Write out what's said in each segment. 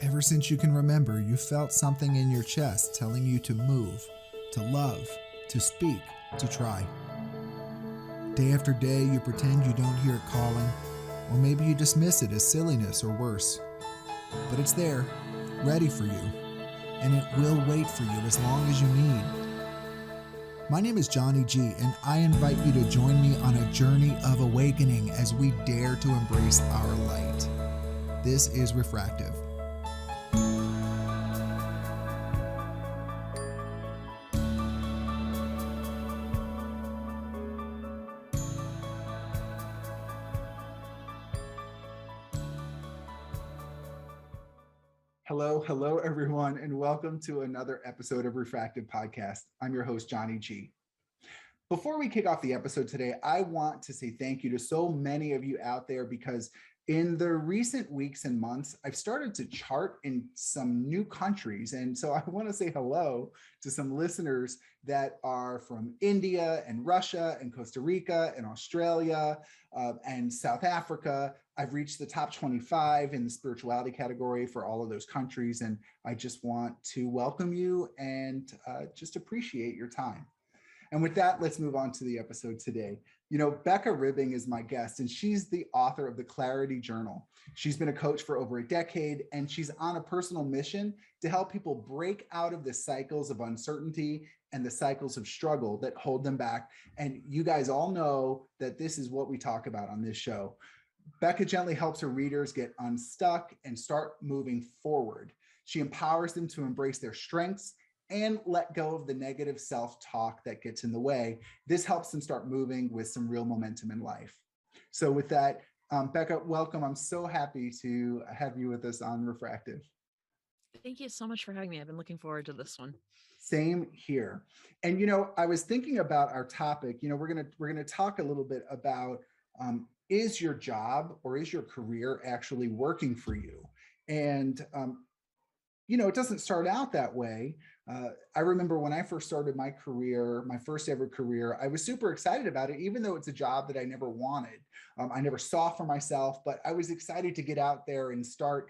Ever since you can remember, you felt something in your chest telling you to move, to love, to speak, to try. Day after day, you pretend you don't hear it calling, or maybe you dismiss it as silliness or worse. But it's there, ready for you, and it will wait for you as long as you need. My name is Johnny G, and I invite you to join me on a journey of awakening as we dare to embrace our light. This is Refractive. Hello, everyone, and welcome to another episode of Refractive Podcast. I'm your host, Johnny G. Before we kick off the episode today, I want to say thank you to so many of you out there because in the recent weeks and months, I've started to chart in some new countries. And so I want to say hello to some listeners that are from India and Russia and Costa Rica and Australia and South Africa. I've reached the top 25 in the spirituality category for all of those countries. And I just want to welcome you and just appreciate your time. And with that, let's move on to the episode today. You know, Becca Ribbing is my guest, and she's the author of the Clarity Journal. She's been a coach for over a decade, and she's on a personal mission to help people break out of the cycles of uncertainty and the cycles of struggle that hold them back. And you guys all know that this is what we talk about on this show. Becca gently helps her readers get unstuck and start moving forward. She empowers them to embrace their strengths and let go of the negative self-talk that gets in the way. This helps them start moving with some real momentum in life. So with that, Becca, welcome. I'm so happy to have you with us on Refractive. Thank you so much for having me. I've been looking forward to this one. Same here. And you know, I was thinking about our topic. You know, we're gonna talk a little bit about is your job or is your career actually working for you? And you know, it doesn't start out that way. I remember when I first started my career, my first ever career, I was super excited about it, even though it's a job that I never wanted. I never saw for myself, but I was excited to get out there and start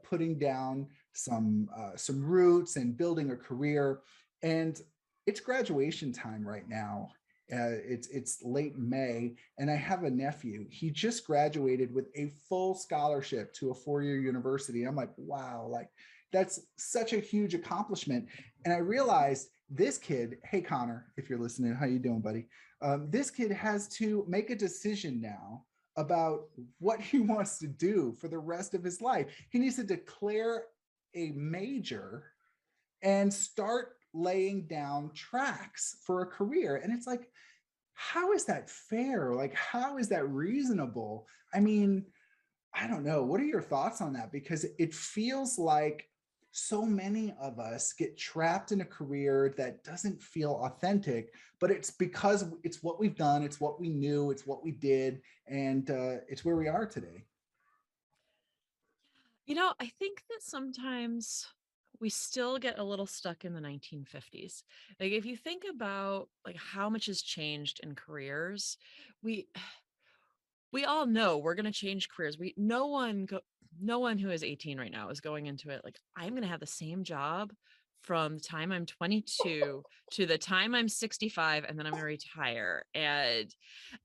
putting down some roots and building a career. And it's graduation time right now. It's late May, and I have a nephew. He just graduated with a full scholarship to a four-year university. I'm like, wow, like that's such a huge accomplishment. And I realized this kid, hey Connor, if you're listening, how you doing, buddy? This kid has to make a decision now about what he wants to do for the rest of his life. He needs to declare a major and start laying down tracks for a career. And it's like, how is that fair? Like, how is that reasonable? I mean, I don't know. What are your thoughts on that? Because it feels like so many of us get trapped in a career that doesn't feel authentic, but it's because it's what we've done, it's what we knew, it's what we did, and it's where we are today. I think that sometimes we still get a little stuck in the 1950s. Like if you think about like how much has changed in careers, we we all know we're going to change careers. No one who is 18 right now is going into it like I'm going to have the same job from the time I'm 22 to the time I'm 65 and then I'm going to retire. And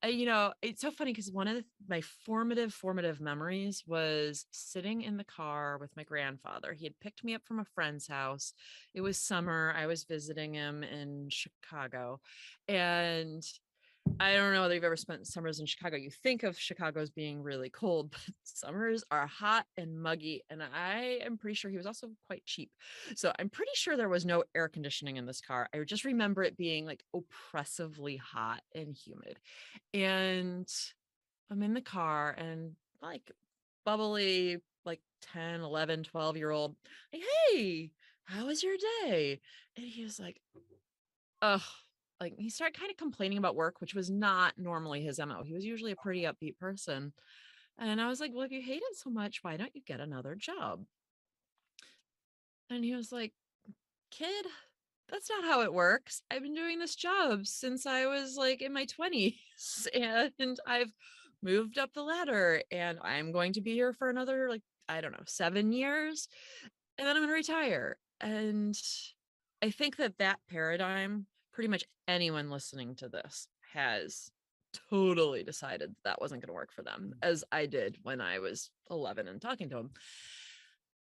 it's so funny because one of my formative memories was sitting in the car with my grandfather. He had picked me up from a friend's house. It was summer. I was visiting him in Chicago, and I don't know whether you've ever spent summers in Chicago. You think of Chicago as being really cold, but summers are hot and muggy. And I am pretty sure he was also quite cheap. So I'm pretty sure there was no air conditioning in this car. I just remember it being like oppressively hot and humid. And I'm in the car and like bubbly, like 10, 11, 12-year-old, like, hey, how was your day? And he was like, ugh, like he started kind of complaining about work, which was not normally his MO. He was usually a pretty upbeat person. And I was like, well, if you hate it so much, why don't you get another job? And he was like, kid, that's not how it works. I've been doing this job since I was like in my 20s and I've moved up the ladder and I'm going to be here for another, like, I don't know, 7 years, and then I'm going to retire. And I think that that paradigm, pretty much anyone listening to this has totally decided that wasn't going to work for them, as I did when I was 11 and talking to them.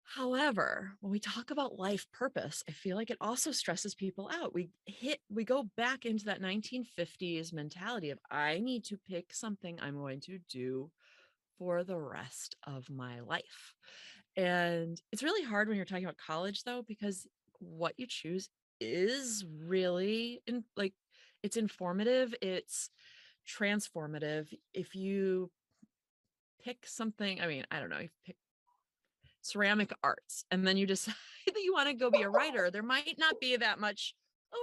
However, when we talk about life purpose, I feel like it also stresses people out. We go back into that 1950s mentality of I need to pick something I'm going to do for the rest of my life. And it's really hard when you're talking about college though, because what you choose is really like it's informative, it's transformative. If you pick something, I mean, I don't know, you pick ceramic arts and then you decide that you want to go be a writer, there might not be that much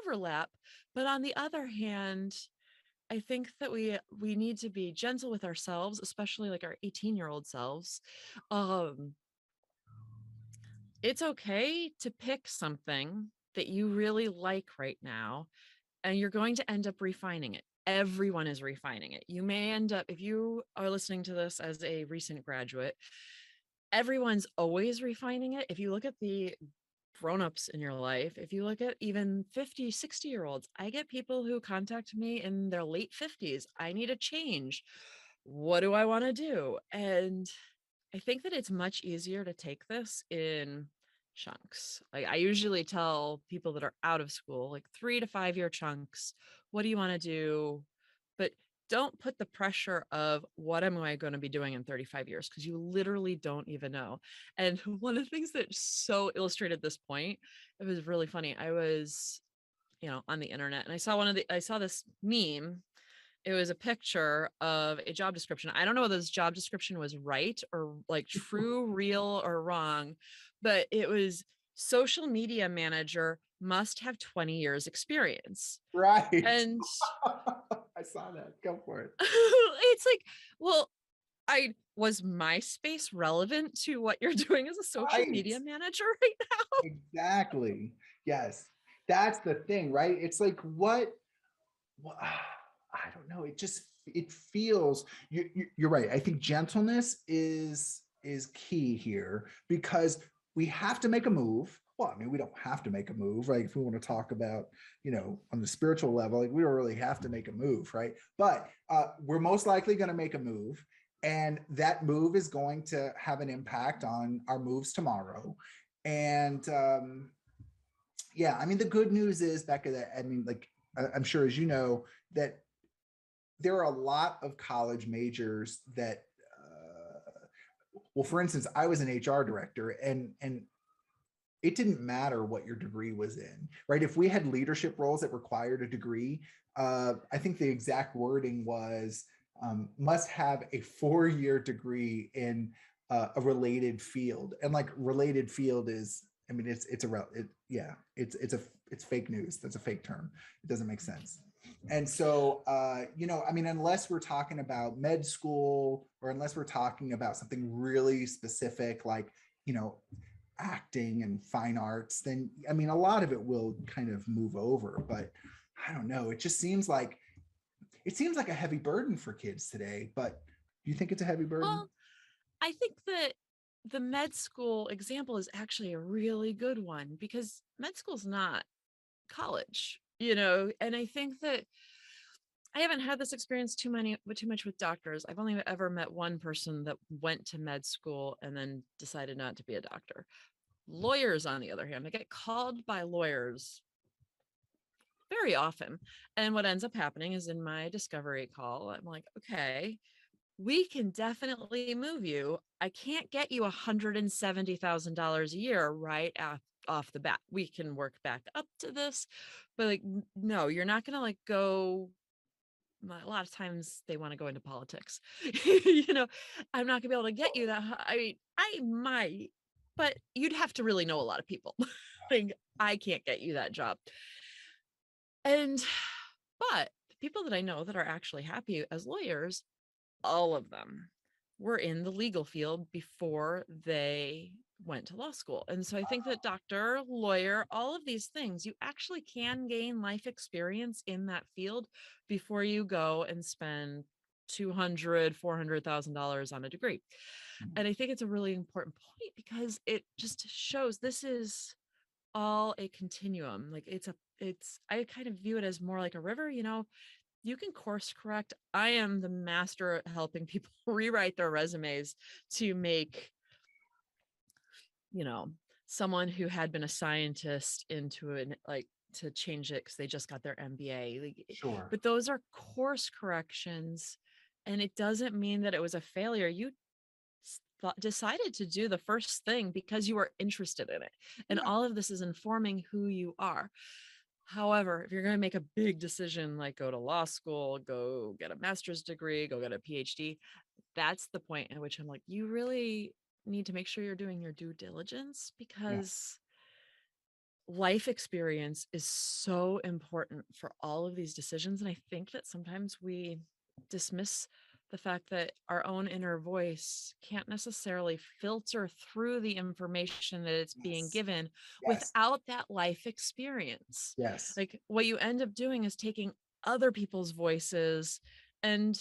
overlap. But on the other hand, I think that we need to be gentle with ourselves, especially like our 18-year-old selves. um it's okay to pick something that you really like right now, and you're going to end up refining it. Everyone is refining it. You may end up, if you are listening to this as a recent graduate, everyone's always refining it. If you look at the grown-ups in your life, if you look at even 50, 60-year-olds, I get people who contact me in their late 50s. I need a change. What do I want to do? And I think that it's much easier to take this in chunks. Like I usually tell people that are out of school, like 3 to 5 year chunks. What do you want to do? But don't put the pressure of what am I going to be doing in 35 years? Because you literally don't even know. And one of the things that so illustrated this point, it was really funny. I was, on the internet and I saw this meme. It was a picture of a job description. I don't know whether this job description was right or like true, real, or wrong, but it was social media manager must have 20 years experience. Right. And I saw that. Go for it. it's like, well, I was MySpace relevant to what you're doing as a social Right. media manager right now? Exactly. Yes. That's the thing, right? It's like what I don't know. It feels you're right. I think gentleness is key here because we have to make a move. Well, I mean, we don't have to make a move, right? If we want to talk about, on the spiritual level, like we don't really have to make a move, right? But we're most likely going to make a move, and that move is going to have an impact on our moves tomorrow. And yeah, I mean, the good news is, Becca, that I mean, like I'm sure as you know, that there are a lot of college majors that well, for instance, I was an HR director, and it didn't matter what your degree was in, right? If we had leadership roles that required a degree, I think the exact wording was must have a 4-year degree in a related field. And like related field is, I mean, yeah, it's fake news. That's a fake term. It doesn't make sense. And so, I mean, unless we're talking about med school or unless we're talking about something really specific, like, you know, acting and fine arts, then I mean, a lot of it will kind of move over. But I don't know. It seems like a heavy burden for kids today. But do you think it's a heavy burden? Well, I think that the med school example is actually a really good one because med school's not college, and I think that I haven't had this experience too much with doctors. I've only ever met one person that went to med school and then decided not to be a doctor. Lawyers, on the other hand, I get called by lawyers very often. And what ends up happening is in my discovery call, I'm like, okay, we can definitely move you. I can't get you $170,000 a year right off the bat. We can work back up to this, but like, no, you're not going to like go. A lot of times they want to go into politics. I'm not going to be able to get you that. I mean, I might, but you'd have to really know a lot of people. Like, I can't get you that job. And, but the people that I know that are actually happy as lawyers, all of them were in the legal field before they went to law school. And so I think that doctor, lawyer, all of these things, you actually can gain life experience in that field before you go and spend $200,000, $400,000 on a degree. Mhm. And I think it's a really important point because it just shows this is all a continuum. Like I kind of view it as more like a river, you can course correct. I am the master at helping people rewrite their resumes to make, you know, someone who had been a scientist into an like to change it because they just got their MBA. Sure. But those are course corrections. And it doesn't mean that it was a failure. You decided to do the first thing because you were interested in it. And Yeah. all of this is informing who you are. However, if you're going to make a big decision like go to law school, go get a master's degree, go get a PhD, that's the point at which I'm like, you really need to make sure you're doing your due diligence Yeah. because life experience is so important for all of these decisions. And I think that sometimes we dismiss the fact that our own inner voice can't necessarily filter through the information that it's being Yes. given Yes. without that life experience. Yes. Like what you end up doing is taking other people's voices and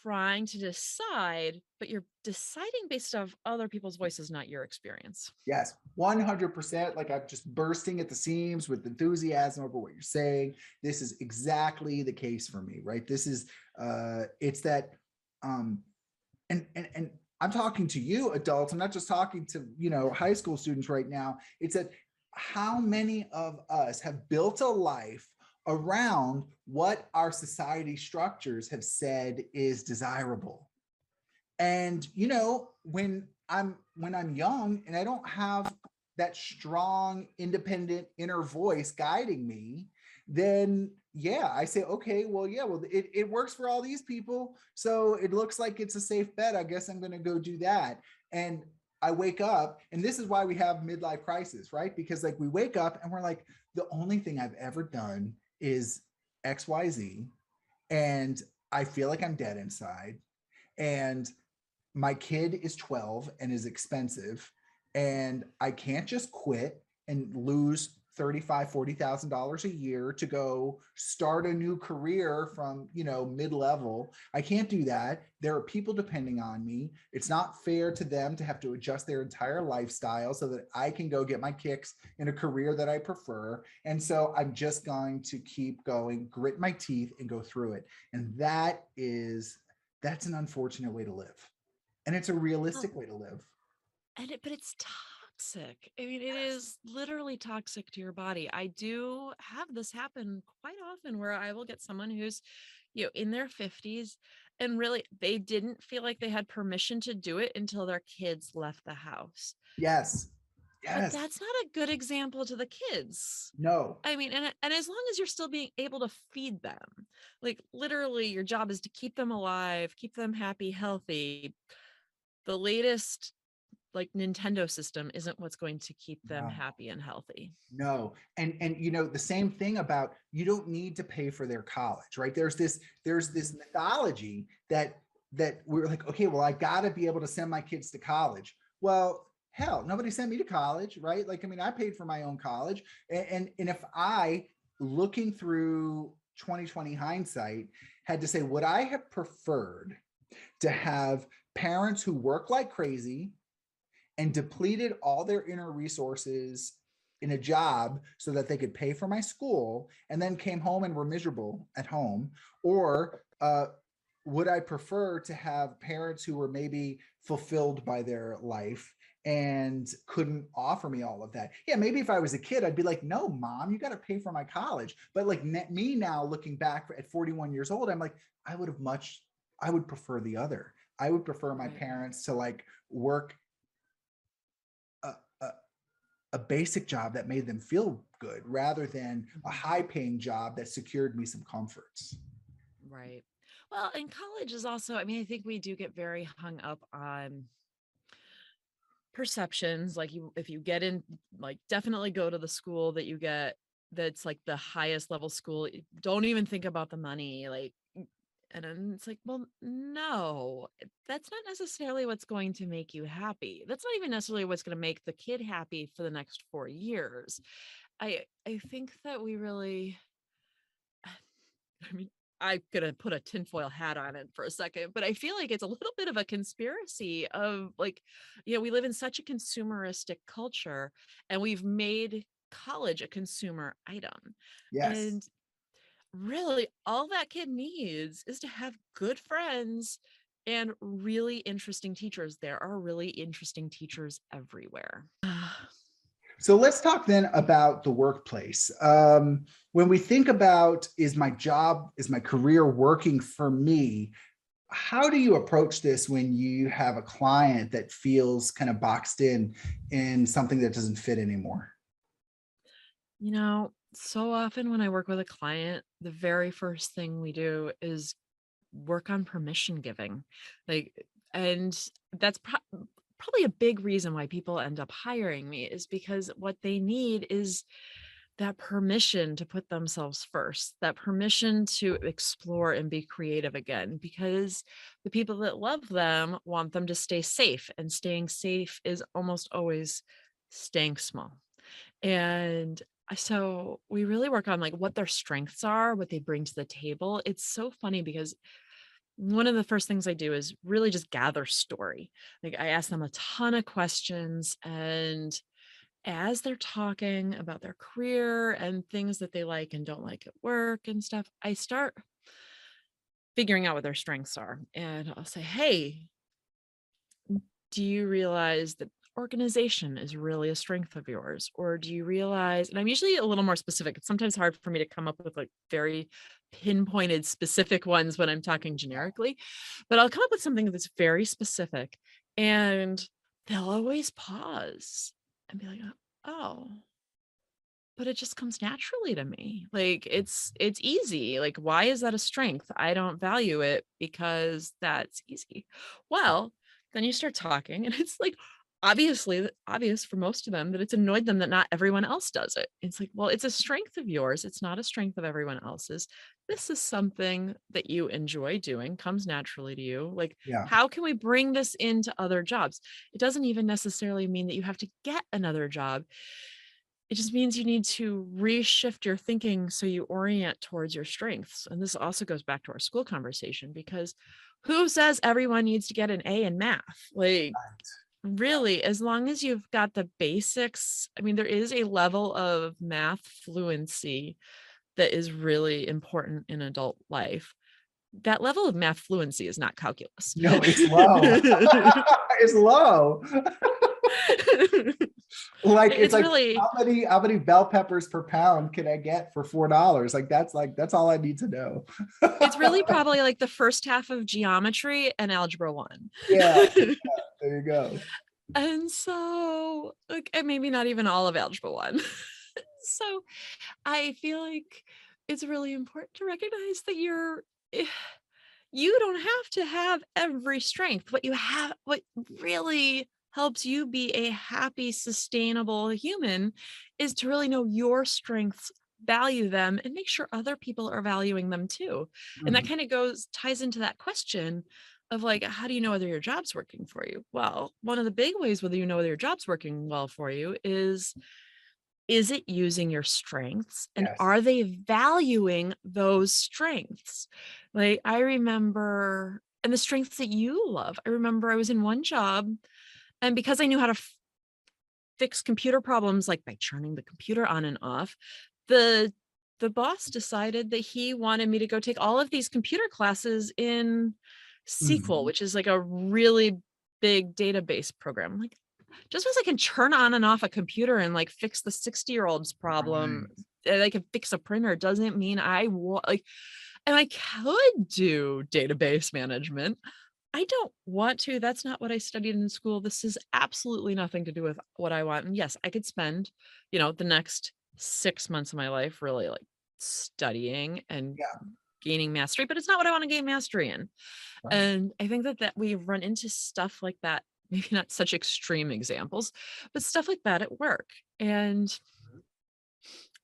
trying to decide, but you're deciding based off other people's voices, not your experience. Yes, 100%. Like I'm just bursting at the seams with enthusiasm over what you're saying. This is exactly the case for me, right? This is it's that um and I'm talking to you adults. I'm not just talking to, high school students right now. It's that how many of us have built a life around what our society structures have said is desirable. And when I'm young and I don't have that strong independent inner voice guiding me, then yeah, I say, okay, well, yeah, well, it works for all these people, so it looks like it's a safe bet. I guess I'm going to go do that. And I wake up, and this is why we have midlife crisis, right? Because like we wake up and we're like, the only thing I've ever done is XYZ, and I feel like I'm dead inside, and my kid is 12 and is expensive, and I can't just quit and lose 35, $40,000 a year to go start a new career from, mid-level. I can't do that. There are people depending on me. It's not fair to them to have to adjust their entire lifestyle so that I can go get my kicks in a career that I prefer. And so I'm just going to keep going, grit my teeth, and go through it. And that's an unfortunate way to live. And it's a Well, realistic way to live. but it's toxic. I mean, it Yes. is literally toxic to your body. I do have this happen quite often where I will get someone who's, in their 50s and really they didn't feel like they had permission to do it until their kids left the house. Yes. But Yes. that's not a good example to the kids. No. I mean, and as long as you're still being able to feed them, like literally your job is to keep them alive, keep them happy, healthy. The latest like Nintendo system isn't what's going to keep them No. happy and healthy. No. And the same thing about you don't need to pay for their college, right? There's this mythology that we're like, okay, well, I gotta be able to send my kids to college. Well, hell, nobody sent me to college, right? Like, I mean, I paid for my own college. And if I, looking through 2020 hindsight, had to say, would I have preferred to have parents who work like crazy and depleted all their inner resources in a job so that they could pay for my school and then came home and were miserable at home? Or would I prefer to have parents who were maybe fulfilled by their life and couldn't offer me all of that? Yeah, maybe if I was a kid, I'd be like, no, mom, you got to pay for my college. But like me now, looking back at 41 years old, I'm like, I would prefer the other. I would prefer my Right. parents to like work a, a, a basic job that made them feel good rather than a Mhm. high paying job that secured me some comforts. Right. Well, and college is also, I mean, I think we do get very hung up on perceptions. Like if you get in, like definitely go to the school that you get that's like the highest level school. Don't even think about the money. And then it's like, well, no, that's not necessarily what's going to make you happy. That's not even necessarily what's going to make the kid happy for the next 4 years. I think that we really, I mean, I'm gonna put a tinfoil hat on it for a second, but I feel like it's a little bit of a conspiracy of like, we live in such a consumeristic culture and we've made college a consumer item. Yes. And really, all that kid needs is to have good friends and really interesting teachers. There are really interesting teachers everywhere. So let's talk then about the workplace. When we think about, is my job, is my career working for me? How do you approach this when you have a client that feels kind of boxed in something that doesn't fit anymore? So often when I work with a client, the very first thing we do is work on permission giving. Like, and that's probably a big reason why people end up hiring me is because what they need is that permission to put themselves first, that permission to explore and be creative again, because the people that love them want them to stay safe, and staying safe is almost always staying small. And so we really work on like what their strengths are, what they bring to the table. It's so funny because one of the first things I do is really just gather story. Like I ask them a ton of questions, and as they're talking about their career and things that they like and don't like at work and stuff, I start figuring out what their strengths are. And I'll say, "Hey, do you realize that organization is really a strength of yours? Or do you realize," and I'm usually a little more specific. It's sometimes hard for me to come up with like very pinpointed specific ones when I'm talking generically, but I'll come up with something that's very specific, and they'll always pause and be like, "Oh, but it just comes naturally to me. Like it's easy. Like why is that a strength? I don't value it because that's easy." Well, then you start talking and it's like obviously obvious for most of them that it's annoyed them that not everyone else does it. It's like, well, it's a strength of yours. It's not a strength of everyone else's. This is something that you enjoy doing, comes naturally to you. Like, Yeah. how can we bring this into other jobs? It doesn't even necessarily mean that you have to get another job. It just means you need to reshift your thinking so you orient towards your strengths. And this also goes back to our school conversation because who says everyone needs to get an A in math? Like, really, as long as you've got the basics, I mean, there is a level of math fluency that is really important in adult life. That level of math fluency is not calculus. No, it's low. It's low. Like it's It's like really how many bell peppers per pound can I get for $4? Like that's all I need to know. It's really probably like the first half of geometry and algebra 1. Yeah, there you go. And so, like, and maybe not even all of algebra 1. So, I feel like it's really important to recognize that eh, you don't have to have every strength. What really helps you be a happy, sustainable human is to really know your strengths, value them, and make sure other people are valuing them too. And that Mhm. kind of ties into that question of like, how do you know whether your job's working for you? Well, one of the big ways whether you know whether your job's working well for you is it using your strengths and Yes. are they valuing those strengths? Like I remember, and the strengths that you love. I remember I was in one job and because I knew how to fix computer problems like by turning the computer on and off, the the boss decided that he wanted me to go take all of these computer classes in SQL, Mhm. which is like a really big database program. I'm like, just because I can turn on and off a computer and like fix the 60-year-old's problem, Right. and I can fix a printer doesn't mean I want like, and I could do database management. I don't want to. That's not what I studied in school. This is absolutely nothing to do with what I want. And yes, I could spend, the next 6 months of my life really like studying and Yeah. gaining mastery, but it's not what I want to gain mastery in. Right. And I think that we run into stuff like that, maybe not such extreme examples, but stuff like that at work. And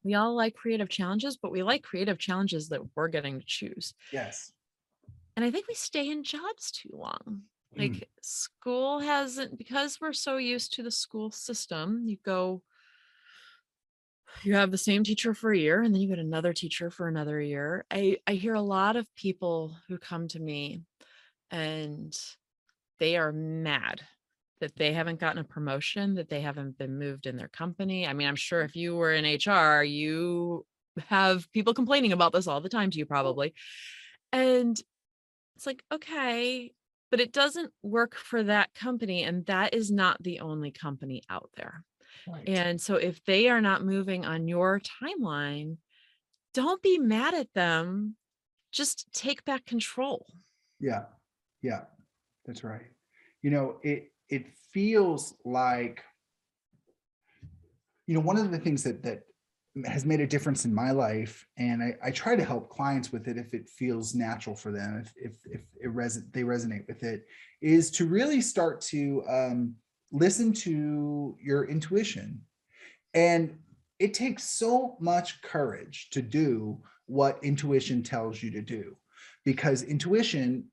we all like creative challenges, but we like creative challenges that we're getting to choose. Yes. And I think we stay in jobs too long. Mm. Like school hasn't, because we're so used to the school system, you go You have the same teacher for a year and then you get another teacher for another year. I hear a lot of people who come to me and they are mad that they haven't gotten a promotion, that they haven't been moved in their company. I mean, I'm sure if you were in HR, you have people complaining about this all the time to you probably. And it's like, okay, but it doesn't work for that company. And that is not the only company out there. Right. And so if they are not moving on your timeline, don't be mad at them. Just take back control. Yeah. Yeah. That's right. It feels like, one of the things that has made a difference in my life, and I try to help clients with it if it feels natural for them, if they resonate with it, is to really start to listen to your intuition. And it takes so much courage to do what intuition tells you to do, because intuition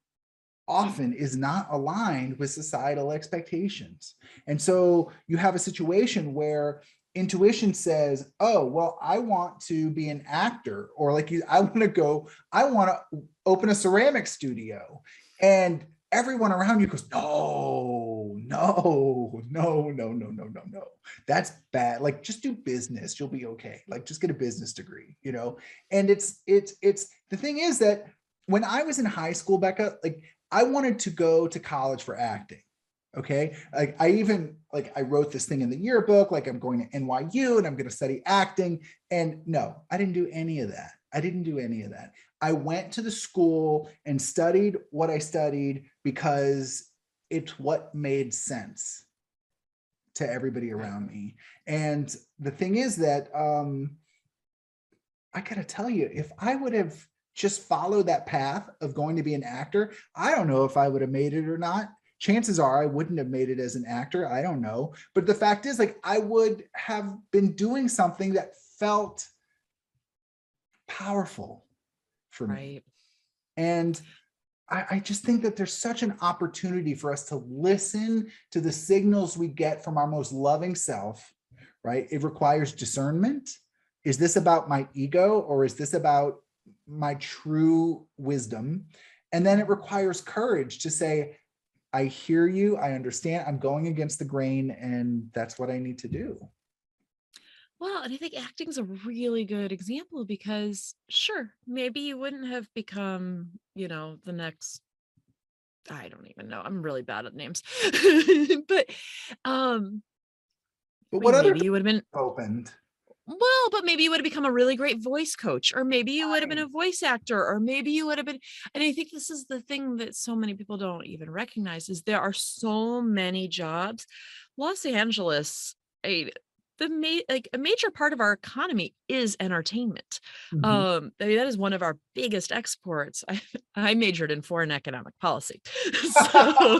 often is not aligned with societal expectations. And so you have a situation where intuition says, oh, well, I want to be an actor, or like I want to open a ceramic studio. And everyone around you goes, no, no, no, no, no, no, no, no. That's bad. Like, just do business. You'll be okay. Like, just get a business degree. And it's the thing is that when I was in high school, Becca, like, I wanted to go to college for acting. Okay. Like, I wrote this thing in the yearbook, like, I'm going to NYU and I'm going to study acting. And no, I didn't do any of that. I didn't do any of that. I went to the school and studied what I studied because it's what made sense to everybody Right. around me. And the thing is that I gotta tell you, if I would have just followed that path of going to be an actor, I don't know if I would have made it or not. Chances are I wouldn't have made it as an actor. I don't know. But the fact is, like, I would have been doing something that felt powerful for me. Right. And I just think that there's such an opportunity for us to listen to the signals we get from our most loving self, right? It requires discernment. Is this about my ego, or is this about my true wisdom? And then it requires courage to say, I hear you, I understand, I'm going against the grain, and that's what I need to do. Well, and I think acting's a really good example because sure, maybe you wouldn't have become, the next, I don't even know. I'm really bad at names. But um But I what mean other maybe doors you would have been opened? well, but maybe you would have become a really great voice coach, or maybe you would have been Right. a voice actor, or maybe you would have been, and I think this is the thing that so many people don't even recognize is there are so many jobs. Los Angeles, a like a major part of our economy is entertainment. Mhm. I mean, that is one of our biggest exports. I majored in foreign economic policy. So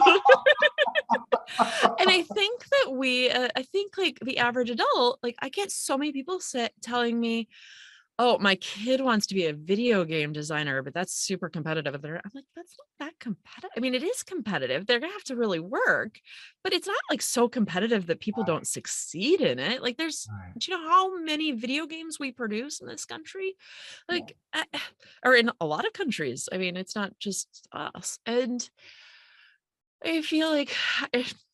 and I think that I think like the average adult, like I get so many people telling me, oh, my kid wants to be a video game designer, but that's super competitive. I'm like, that's not that competitive. I mean, it is competitive. They're gonna have to really work, but it's not like so competitive that people Right, don't succeed in it. Like, right. do you know how many video games we produce in this country? Yeah. Like, or in a lot of countries. I mean, it's not just us. And I feel like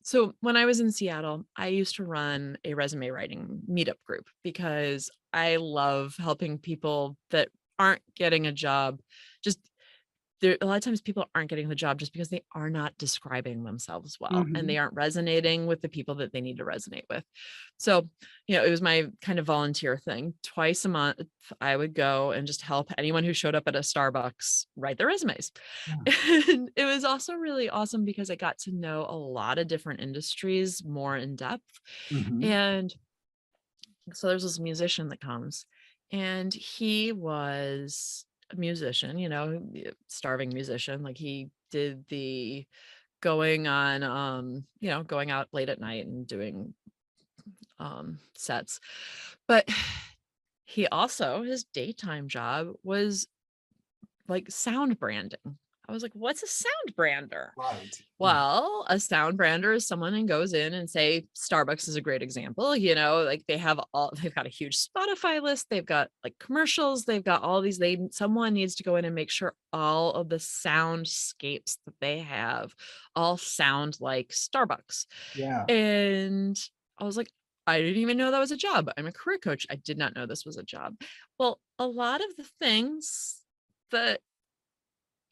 so when I was in Seattle, I used to run a resume writing meetup group because I love helping people that aren't getting a job. Just there, a lot of times people aren't getting the job just because they are not describing themselves well and Mhm. they aren't resonating with the people that they need to resonate with. So, it was my kind of volunteer thing. Twice a month, I would go and just help anyone who showed up at a Starbucks write their resumes. Yeah. And it was also really awesome because I got to know a lot of different industries more in depth. Mhm. And so there's this musician that comes and he was a musician, starving musician. Like he did the going on, going out late at night and doing sets. But he also, his daytime job was like sound branding. I was like, what's a sound brander? Right. Mhm. Well, a sound brander is someone and goes in and say Starbucks is a great example, like they've got a huge Spotify list, they've got like commercials, they've got all these someone needs to go in and make sure all of the soundscapes that they have all sound like Starbucks. Yeah. And I was like, I didn't even know that was a job. I'm a career coach. I did not know this was a job. Well, a lot of the things that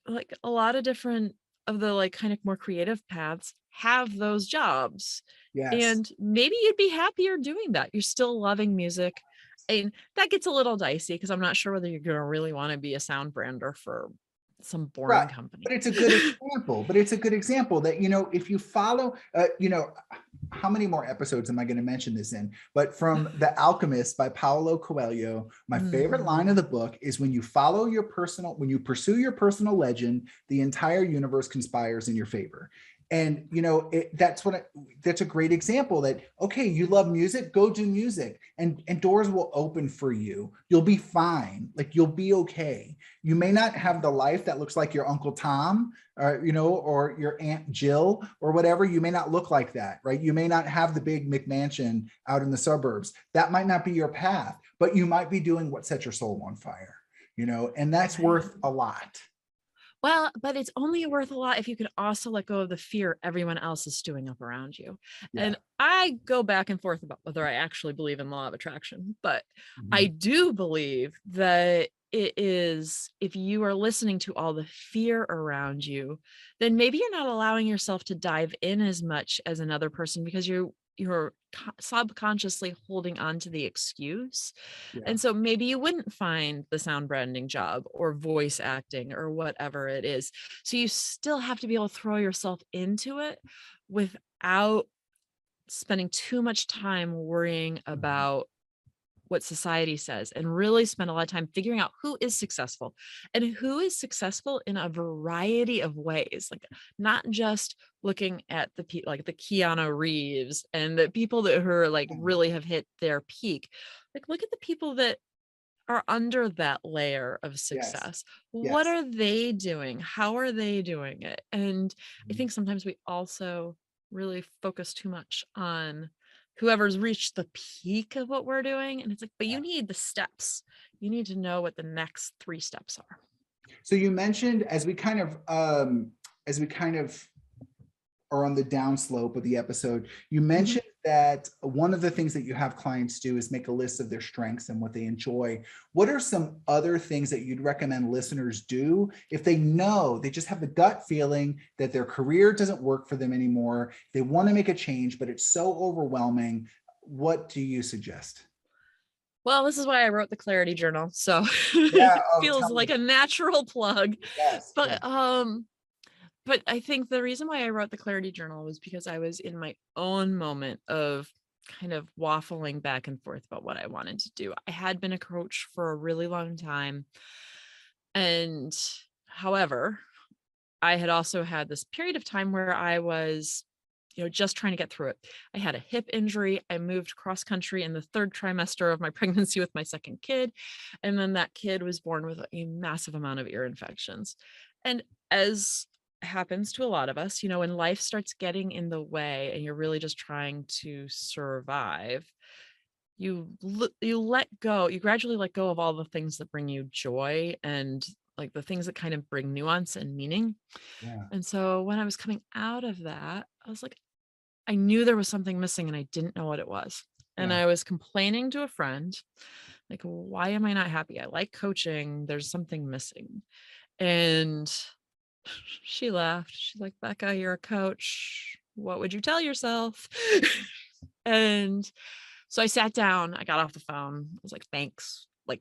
like a lot of different of the like kind of more creative paths have those jobs. Yes. And maybe you'd be happier doing that. You're still loving music. And that gets a little dicey because I'm not sure whether you're going to really want to be a sound brander for some Right. boring company. But it's a good example. But it's a good example that, if you follow, how many more episodes am I going to mention this in? But from The Alchemist by Paulo Coelho, my favorite line of Mhm. the book is when you pursue your personal legend, the entire universe conspires in your favor. And that's a great example that, okay, you love music, go do music, and doors will open for you. You'll be fine. Like, you'll be okay. You may not have the life that looks like your Uncle Tom, or your Aunt Jill or whatever. You may not look like that, right? You may not have the big McMansion out in the suburbs. That might not be your path, but you might be doing what sets your soul on fire, and that's Right. worth a lot. Well, but it's only worth a lot if you can also let go of the fear everyone else is stewing up around you. Yeah. And I go back and forth about whether I actually believe in law of attraction, but I Mhm. do believe that it is if you are listening to all the fear around you, then maybe you're not allowing yourself to dive in as much as another person because subconsciously holding on to the excuse. Yeah. And so maybe you wouldn't find the sound branding job or voice acting or whatever it is. So you still have to be able to throw yourself into it without spending too much time worrying Mhm. about what society says and really spend a lot of time figuring out who is successful and who is successful in a variety of ways, like not just looking at like the Keanu Reeves and the people that who are like Yeah. really have hit their peak. Like look at the people that are under that layer of Yes. success. What Yes. are they doing? How are they doing it? And I Mhm. think sometimes we also really focus too much on whoever's reached the peak of what we're doing. And it's like, but Yeah. you need the steps. You need to know what the next 3 steps are. So you mentioned, as we kind of are on the downslope of the episode, you Mhm. mentioned that one of the things that you have clients do is make a list of their strengths and what they enjoy. What are some other things that you'd recommend listeners do if they know they just have the gut feeling that their career doesn't work for them anymore? They want to make a change, but it's so overwhelming. What do you suggest? Well, this is why I wrote the Clarity Journal. So Yeah. it Oh, feels tell me like a about natural plug. it. Yes. Yes. But but I think the reason why I wrote the Clarity Journal was because I was in my own moment of kind of waffling back and forth about what I wanted to do. I had been a coach for a really long time. And however, I had also had this period of time where I was, just trying to get through it. I had a hip injury. I moved cross country in the third trimester of my pregnancy with my second kid. And then that kid was born with a massive amount of ear infections. And as happens to a lot of us, when life starts getting in the way and you're really just trying to survive, you gradually let go of all the things that bring you joy and like the things that kind of bring nuance and meaning. Yeah. And so when I was coming out of that, I was like, I knew there was something missing and I didn't know what it was. And Yeah. I was complaining to a friend, like, why am I not happy? I like coaching. There's something missing. And she laughed. She's like, Becca, you're a coach. What would you tell yourself? And so I sat down, I got off the phone. I was like, thanks. Like,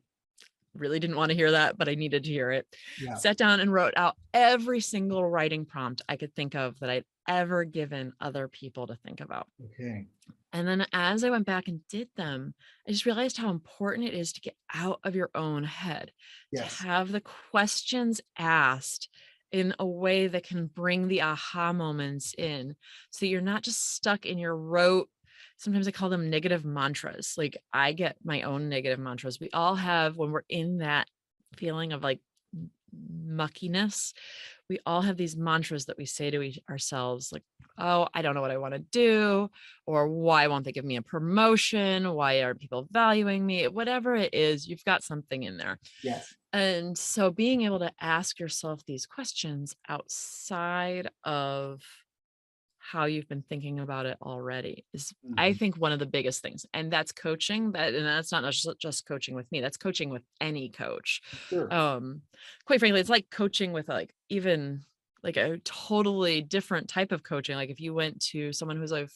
really didn't want to hear that, but I needed to hear it. Yeah. Sat down and wrote out every single writing prompt I could think of that I'd ever given other people to think about. Okay. And then as I went back and did them, I just realized how important it is to get out of your own head, to Yes. have the questions asked in a way that can bring the aha moments in so you're not just stuck in your rote. Sometimes I call them negative mantras. Like I get my own negative mantras. We all have when we're in that feeling of like muckiness. we all have these mantras that we say to ourselves, like, oh, I don't know what I want to do, or why won't they give me a promotion? Why aren't people valuing me? Whatever it is, you've got something in there. Yes. And so being able to ask yourself these questions outside of how you've been thinking about it already is, I Mhm. think, one of the biggest things. And that's coaching, and that's not just coaching with me, that's coaching with any coach. Sure. um Quite frankly, it's like coaching with, like, even like a totally different type of coaching. Like if you went to someone who's a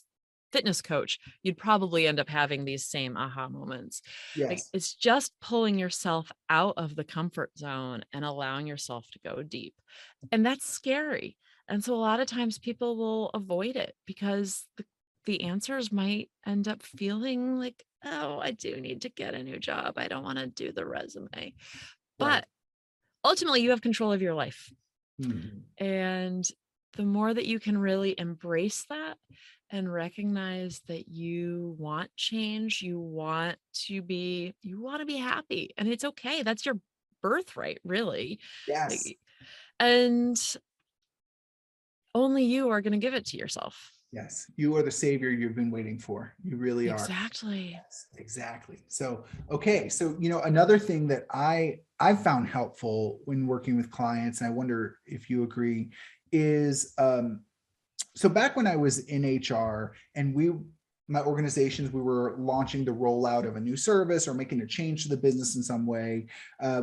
fitness coach, you'd probably end up having these same aha moments. Like, Yes. it's just pulling yourself out of the comfort zone and allowing yourself to go deep, and that's scary. And so a lot of times people will avoid it because the answers might end up feeling like, oh, I do need to get a new job, I don't want to do the resume. Right. But ultimately, you have control of your life. Mhm. And the more that you can really embrace that and recognize that you want change, you want to be happy, and it's okay. That's your birthright, really. Yes. Like, and only you are going to give it to yourself. Yes. You are the savior you've been waiting for. You really are. Exactly. Yes, exactly. So, okay. So, another thing that I've found helpful when working with clients, and I wonder if you agree, is so back when I was in HR and my organizations, we were launching the rollout of a new service or making a change to the business in some way.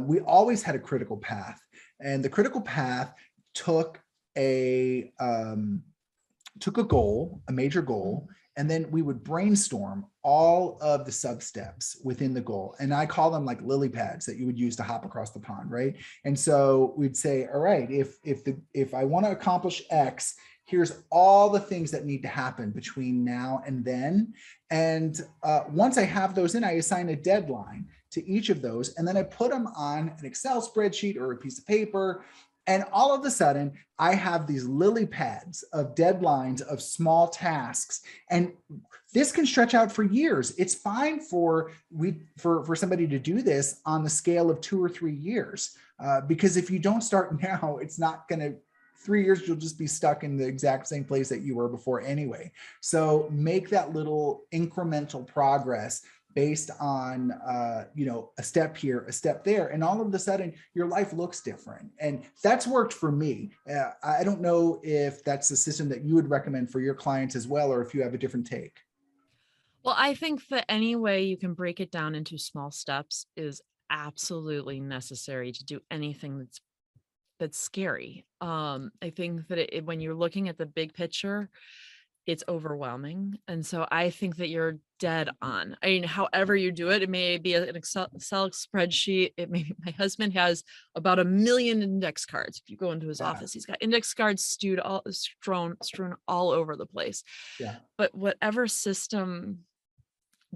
We always had a critical path, and the critical path took a took a goal, a major goal, Mhm. and then we would brainstorm all of the sub steps within the goal. And I call them like lily pads that you would use to hop across the pond, right? And so we'd say, all right, if I want to accomplish X, here's all the things that need to happen between now and then. And once I have those in, I assign a deadline to each of those, and then I put them on an Excel spreadsheet or a piece of paper. And all of a sudden, I have these lily pads of deadlines of small tasks, and this can stretch out for years. It's fine for somebody to do this on the scale of 2 or 3 years, because if you don't start now, it's not going to. 3 years, you'll just be stuck in the exact same place that you were before anyway. So make that little incremental progress based on a step here, a step there, and all of a sudden your life looks different. And that's worked for me. I don't know if that's the system that you would recommend for your clients as well, or if you have a different take. Well, I think that any way you can break it down into small steps is absolutely necessary to do anything that's scary. I think that when you're looking at the big picture, it's overwhelming. And so I think that you're dead on. I mean, however you do it, it may be an Excel spreadsheet. It may be, my husband has about 1 million index cards. If you go into his Yeah. office, he's got index cards strewn all over the place. Yeah. But whatever system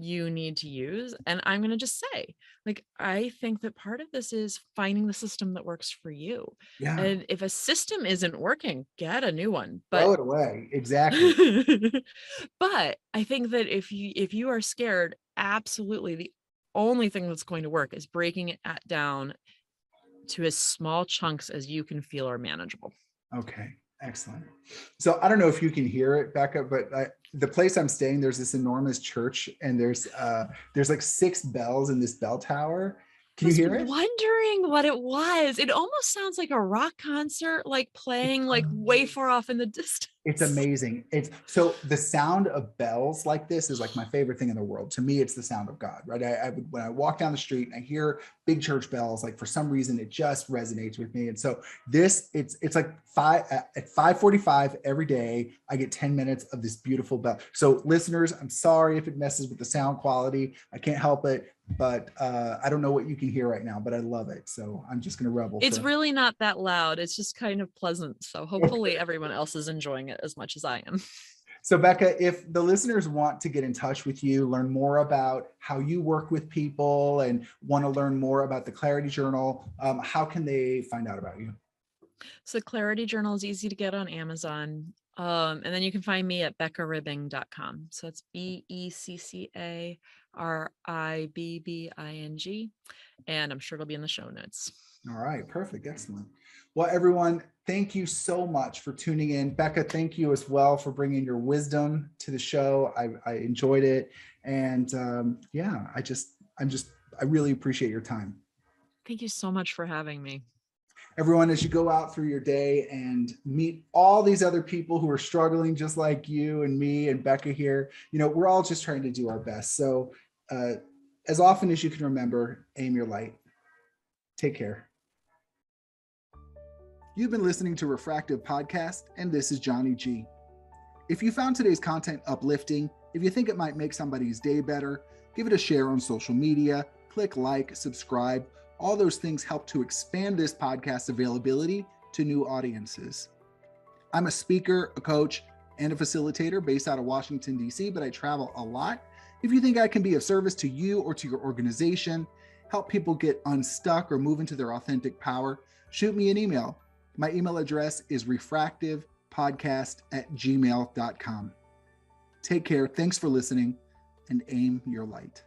you need to use, and I'm going to just say, like, I think that part of this is finding the system that works for you. Yeah. And if a system isn't working, get a new one. But Throw it away. Exactly. but I think that if you are scared, absolutely the only thing that's going to work is breaking it down to as small chunks as you can feel are manageable. Okay. Excellent. So I don't know if you can hear it, Becca, but the place I'm staying, there's this enormous church, and there's like 6 bells in this bell tower. I Can you was hear it? wondering what it was. It almost sounds like a rock concert, like It's playing like way amazing. far off in the distance. It's amazing. It's so the sound of bells like this is like my favorite thing in the world. To me, it's the sound of God, right? I would, when I walk down the street and I hear big church bells, like for some reason it just resonates with me. And so it's like at 5:45 every day, I get 10 minutes of this beautiful bell. So listeners, I'm sorry if it messes with the sound quality. I can't help it, but I don't know what you can hear right now, but I love it. So I'm just gonna revel It's for. really not that loud. It's just kind of pleasant. So hopefully everyone else is enjoying it as much as I am. So, Becca, if the listeners want to get in touch with you, learn more about how you work with people, and want to learn more about the Clarity Journal, how can they find out about you? So Clarity Journal is easy to get on Amazon. And then you can find me at beccaribbing.com. So it's BECCARIBBING. And I'm sure it'll be in the show notes. All right, perfect, excellent. Well, everyone, Thank you so much for tuning in. Becca, thank you as well for bringing your wisdom to the show. I enjoyed it. And yeah, I really appreciate your time. Thank you so much for having me. Everyone, as you go out through your day and meet all these other people who are struggling just like you and me and Becca here, we're all just trying to do our best. So as often as you can remember, aim your light. Take care. You've been listening to Refractive Podcast, and this is Johnny G. If you found today's content uplifting, if you think it might make somebody's day better, give it a share on social media, click like, subscribe. All those things help to expand this podcast's availability to new audiences. I'm a speaker, a coach, and a facilitator based out of Washington, D.C., but I travel a lot. If you think I can be of service to you or to your organization, help people get unstuck or move into their authentic power, shoot me an email. My email address is refractivepodcast@gmail.com. Take care. Thanks for listening, and aim your light.